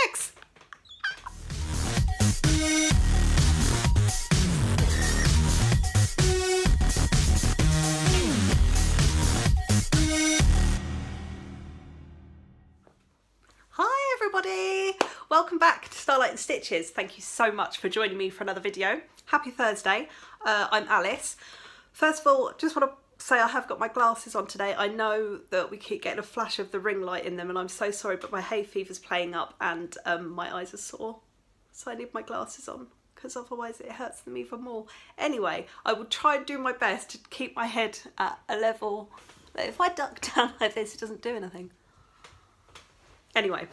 projects. Hi everybody, welcome back to Starlight and Stitches. Thank you so much for joining me for another video. Happy Thursday. I'm Alice. First of all, just want to say I have got my glasses on today. I know that we keep getting a flash of the ring light in them and I'm so sorry, but my hay fever's playing up and my eyes are sore. So I need my glasses on because otherwise it hurts them even more. Anyway, I will try and do my best to keep my head at a level. If I duck down like this, it doesn't do anything. Anyway,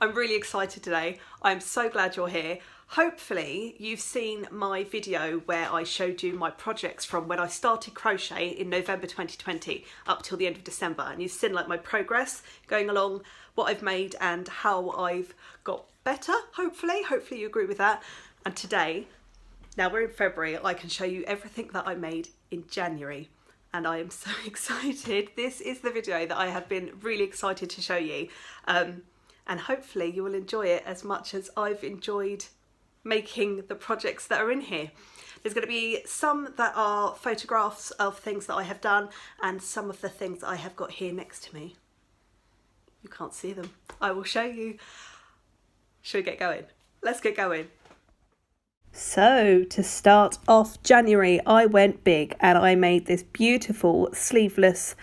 I'm really excited today. I'm so glad you're here. Hopefully you've seen my video where I showed you my projects from when I started crochet in November 2020 up till the end of December, and you've seen like my progress going along, what I've made and how I've got better, hopefully you agree with that. And today, now we're in February, I can show you everything that I made in January. And I am so excited. This is the video that I have been really excited to show you. And hopefully you will enjoy it as much as I've enjoyed making the projects that are in here. There's going to be some that are photographs of things that I have done and some of the things that I have got here next to me. You can't see them. I will show you. Should we get going? Let's get going. So to start off January, I went big and I made this beautiful sleeveless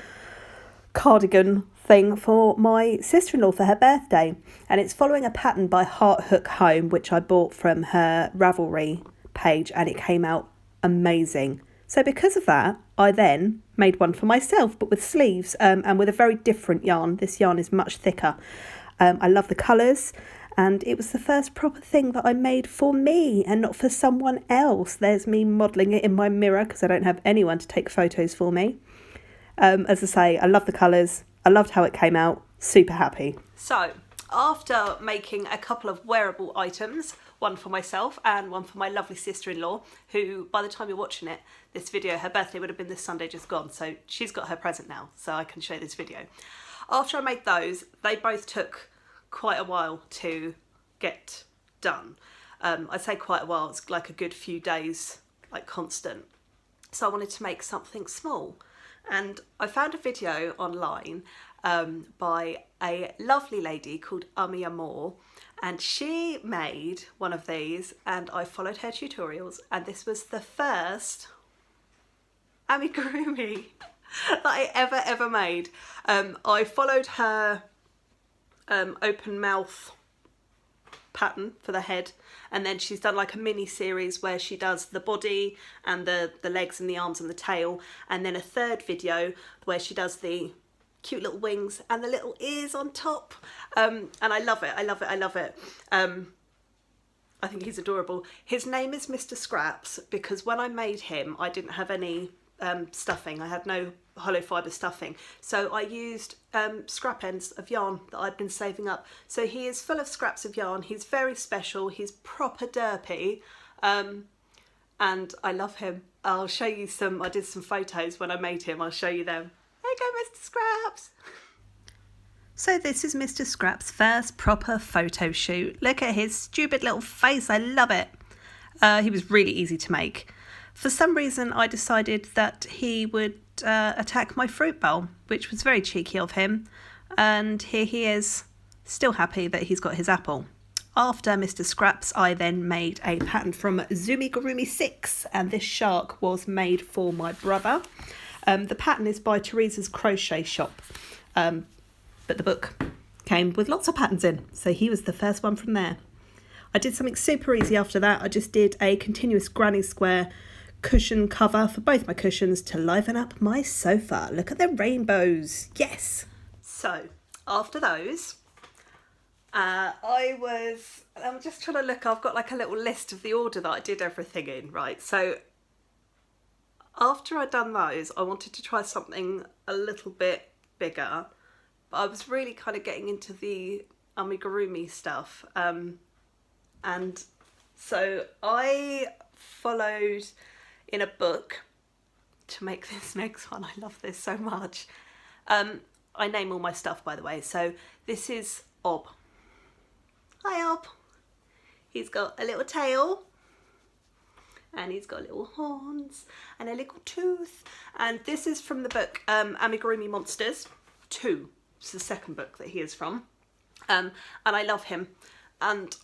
cardigan thing for my sister-in-law for her birthday, and it's following a pattern by Heart Hook Home, which I bought from her Ravelry page, and it came out amazing. So because of that, I then made one for myself, but with sleeves and with a very different yarn. This yarn is much thicker. I love the colours. And it was the first proper thing that I made for me and not for someone else. There's me modelling it in my mirror because I don't have anyone to take photos for me. As I say, I love the colours. I loved how it came out. Super happy. So, after making a couple of wearable items, one for myself and one for my lovely sister-in-law, who, by the time you're watching it, this video, her birthday would have been this Sunday just gone. So she's got her present now, so I can show this video. After I made those, they both took quite a while to get done. I'd say quite a while, it's like a good few days, like constant. So I wanted to make something small. And I found a video online by a lovely lady called Ami Amor, and she made one of these and I followed her tutorials, and this was the first amigurumi that I ever made. I followed her open mouth pattern for the head, and then she's done like a mini series where she does the body and the legs and the arms and the tail, and then a third video where she does the cute little wings and the little ears on top, and I love it. I think he's adorable. His name is Mr. Scraps because when I made him I didn't have any stuffing. I had no hollow fibre stuffing, so I used scrap ends of yarn that I'd been saving up. So he is full of scraps of yarn. He's very special. He's proper derpy, and I love him. I'll show you some. I did some photos when I made him. I'll show you them. There you go, Mr. Scraps. So this is Mr. Scraps' first proper photo shoot. Look at his stupid little face. I love it. He was really easy to make. For some reason, I decided that he would attack my fruit bowl, which was very cheeky of him. And here he is, still happy that he's got his apple. After Mr. Scraps, I then made a pattern from Zumigurumi 6, and this shark was made for my brother. The pattern is by Teresa's Crochet Shop, but the book came with lots of patterns in, so he was the first one from there. I did something super easy after that. I just did a continuous granny square cushion cover for both my cushions to liven up my sofa. Look at the rainbows. Yes. So after those, I'm just trying to look. I've got like a little list of the order that I did everything in, right? So after I'd done those, I wanted to try something a little bit bigger, but I was really kind of getting into the amigurumi stuff, and so I followed in a book to make this next one. I love this so much. I name all my stuff, by the way. So this is Ob. Hi Ob. He's got a little tail and he's got little horns and a little tooth. And this is from the book Amigurumi Monsters 2. It's the second book that he is from. And I love him and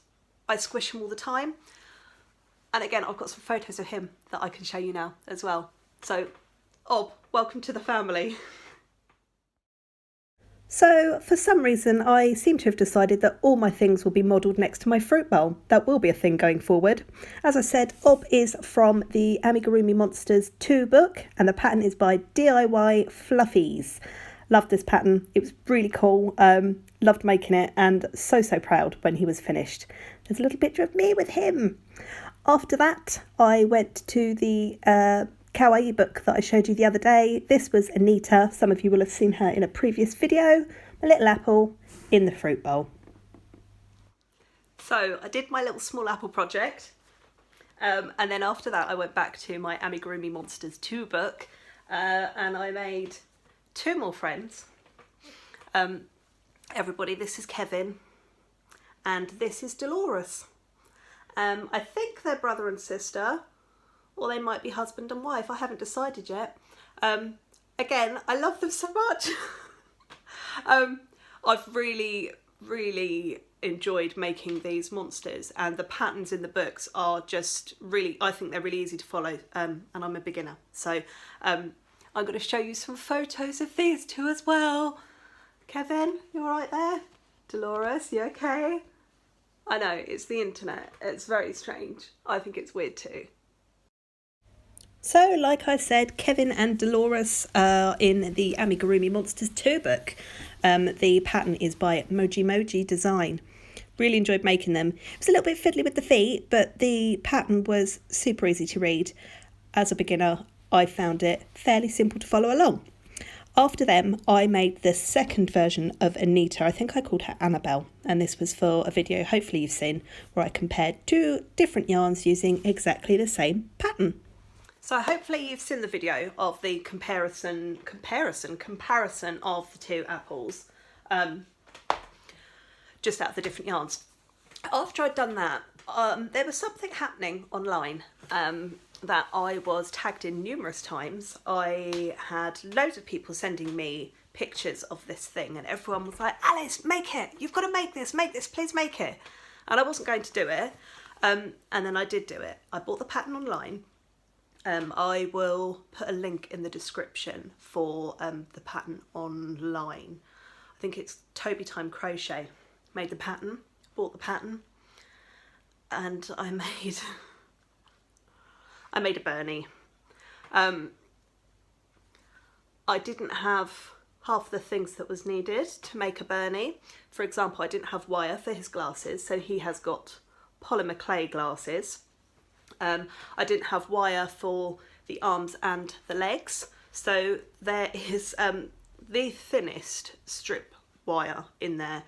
I squish him all the time. And again, I've got some photos of him that I can show you now as well. So, Ob, welcome to the family. So, for some reason, I seem to have decided that all my things will be modelled next to my fruit bowl. That will be a thing going forward. As I said, Ob is from the Amigurumi Monsters 2 book, and the pattern is by DIY Fluffies. Loved this pattern. It was really cool. Loved making it, and so proud when he was finished. There's a little picture of me with him. After that, I went to the kawaii book that I showed you the other day. This was Anita. Some of you will have seen her in a previous video. My little apple in the fruit bowl. So I did my little small apple project. And then after that, I went back to my Amigurumi Monsters 2 book. And I made 2 more friends. Everybody, this is Kevin. And this is Dolores. I think they're brother and sister, or they might be husband and wife. I haven't decided yet. Again, I love them so much. I've really enjoyed making these monsters, and the patterns in the books are just really, I think they're really easy to follow, and I'm a beginner. So I'm going to show you some photos of these 2 as well. Kevin, you all right there? Dolores, you okay? I know, it's the internet. It's very strange. I think it's weird too. So, like I said, Kevin and Dolores are in the Amigurumi Monsters 2 book. The pattern is by Moji Design. Really enjoyed making them. It was a little bit fiddly with the feet, but the pattern was super easy to read. As a beginner, I found it fairly simple to follow along. After them, I made the second version of Anita. I think I called her Annabelle, and this was for a video hopefully you've seen where I compared 2 different yarns using exactly the same pattern. So hopefully you've seen the video of the comparison of the 2 apples, just out of the different yarns. After I'd done that, there was something happening online that I was tagged in numerous times. I had loads of people sending me pictures of this thing, and everyone was like, Alice, make it, you've got to make this, please make it. And I wasn't going to do it, and then I did do it. I bought the pattern online. I will put a link in the description for the pattern online. I think it's Toby Time Crochet. Made the pattern, bought the pattern, and I made a Bernie. I didn't have half the things that was needed to make a Bernie. For example, I didn't have wire for his glasses, so he has got polymer clay glasses. I didn't have wire for the arms and the legs, so there is the thinnest strip wire in there,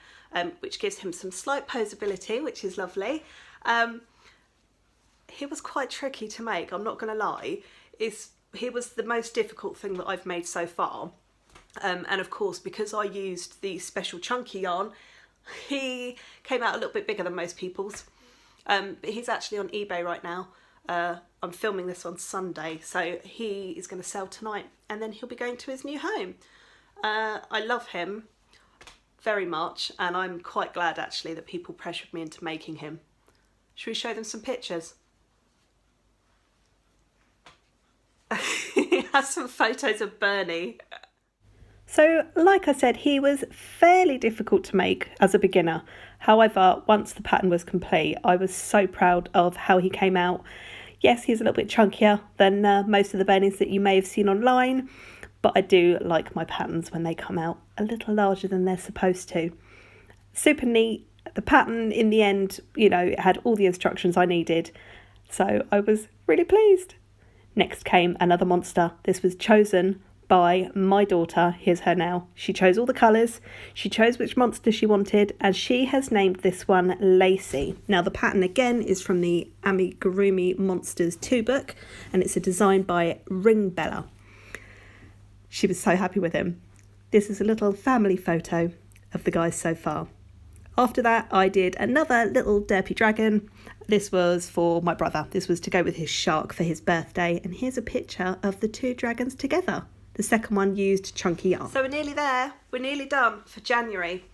which gives him some slight posability, which is lovely. He was quite tricky to make, I'm not going to lie. He was the most difficult thing that I've made so far. And of course, because I used the special chunky yarn, he came out a little bit bigger than most people's. But he's actually on eBay right now. I'm filming this on Sunday, so he is going to sell tonight, and then he'll be going to his new home. I love him very much, and I'm quite glad actually that people pressured me into making him. Should we show them some pictures? He has some photos of Bernie. So, like I said, he was fairly difficult to make as a beginner. However, once the pattern was complete, I was so proud of how he came out. Yes, he's a little bit chunkier than most of the Bernies that you may have seen online, but I do like my patterns when they come out a little larger than they're supposed to. Super neat. The pattern in the end, you know, it had all the instructions I needed, so I was really pleased. Next came another monster. This was chosen by my daughter. Here's her now. She chose all the colours, she chose which monster she wanted, and she has named this one Lacy. Now the pattern again is from the Amigurumi Monsters 2 book, and it's a design by Ring Bella. She was so happy with him. This is a little family photo of the guys so far. After that, I did another little derpy dragon. This was for my brother. This was to go with his shark for his birthday. And here's a picture of the two dragons together. The second one used chunky yarn. So we're nearly there. We're nearly done for January.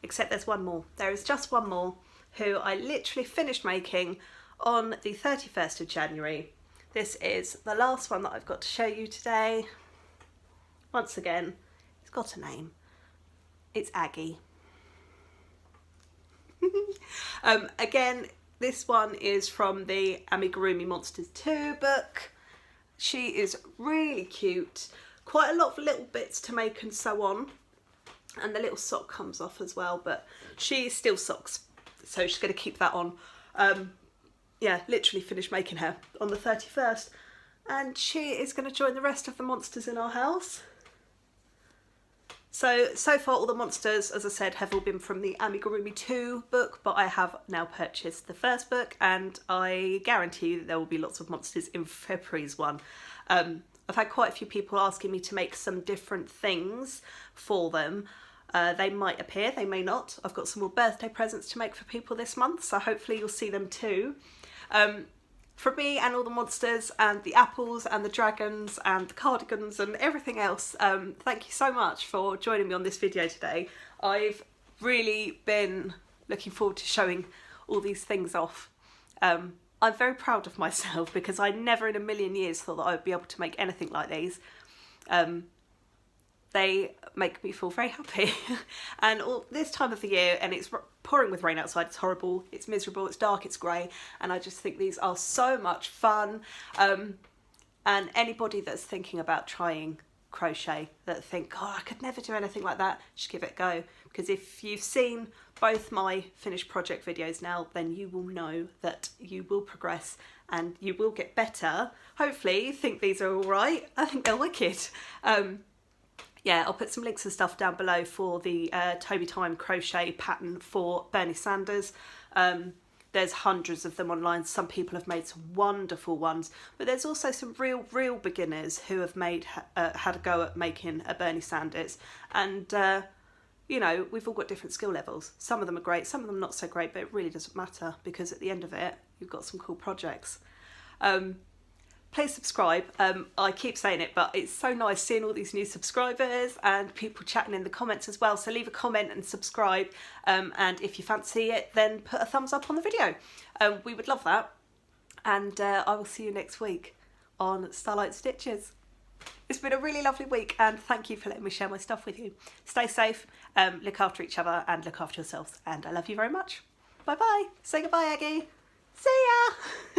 Except there's one more. There is just one more who I literally finished making on the 31st of January. This is the last one that I've got to show you today. Once again, it's got a name. It's Aggie. Again, this one is from the Amigurumi Monsters 2 book. She is really cute. Quite a lot of little bits to make and so on. And the little sock comes off as well, but she still socks, so she's going to keep that on. Yeah, literally finished making her on the 31st. And she is going to join the rest of the monsters in our house. So far all the monsters, as I said, have all been from the Amigurumi 2 book, but I have now purchased the first book, and I guarantee you that there will be lots of monsters in February's one. I've had quite a few people asking me to make some different things for them. They might appear, they may not. I've got some more birthday presents to make for people this month, so hopefully you'll see them too. From me and all the monsters and the apples and the dragons and the cardigans and everything else, thank you so much for joining me on this video today. I've really been looking forward to showing all these things off. I'm very proud of myself because I never in a million years thought that I would be able to make anything like these. They make me feel very happy. And all this time of the year, and it's pouring with rain outside, it's horrible, it's miserable, it's dark, it's grey, and I just think these are so much fun. And anybody that's thinking about trying crochet, that think, oh, I could never do anything like that, just give it a go. Because if you've seen both my finished project videos now, then you will know that you will progress and you will get better. Hopefully you think these are all right. I think they're wicked. Yeah, I'll put some links and stuff down below for the Toby Time crochet pattern for Bernie Sanders. There's hundreds of them online. Some people have made some wonderful ones, but there's also some real beginners who have made had a go at making a Bernie Sanders. And you know, we've all got different skill levels. Some of them are great, some of them not so great, but it really doesn't matter because at the end of it, you've got some cool projects. Please subscribe. I keep saying it, but it's so nice seeing all these new subscribers and people chatting in the comments as well. So leave a comment and subscribe. And if you fancy it, then put a thumbs up on the video. We would love that. And I will see you next week on Starlight Stitches. It's been a really lovely week, and thank you for letting me share my stuff with you. Stay safe, look after each other and look after yourselves. And I love you very much. Bye bye. Say goodbye, Aggie. See ya.